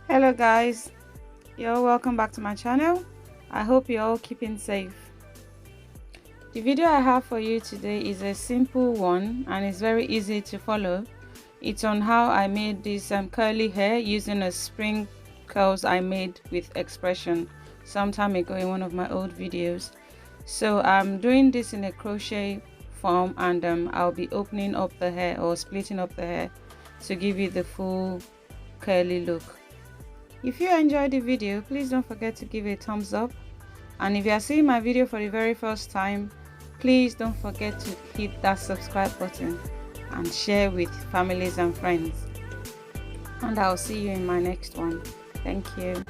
Hello guys, you're welcome back to my channel. I hope you're all keeping safe. The video I have for you today is a simple one and it's very easy to follow. It's on how I made this curly hair using a spring curls I made with expression some time ago in one of my old videos. So I'm doing this in a crochet form, and I'll be opening up the hair or splitting up the hair to give you the full curly look. If you enjoyed the video, please don't forget to give it a thumbs up, and if you are seeing my video for the very first time, please don't forget to hit that subscribe button and share with families and friends. And I'll see you in my next one. Thank you.